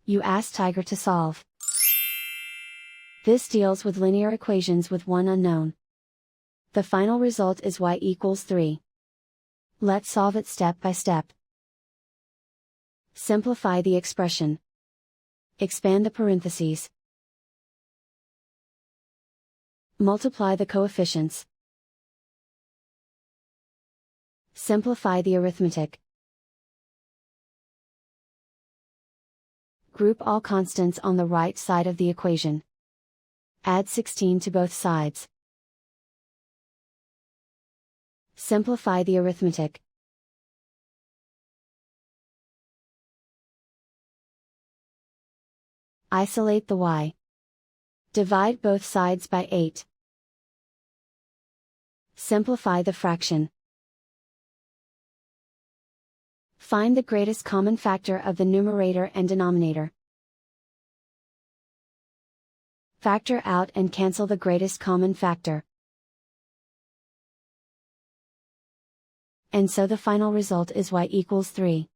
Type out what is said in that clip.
You ask Tiger to solve. This deals with linear equations with one unknown. The final result is y equals 3. Let's solve it step by step. Simplify the expression. Expand the parentheses. Multiply the coefficients. Simplify the arithmetic. Group all constants on the right side of the equation. Add 16 to both sides. Simplify the arithmetic. Isolate the y. Divide both sides by 8. Simplify the fraction. Find the greatest common factor of the numerator and denominator. Factor out and cancel the greatest common factor. And so the final result is y equals 3.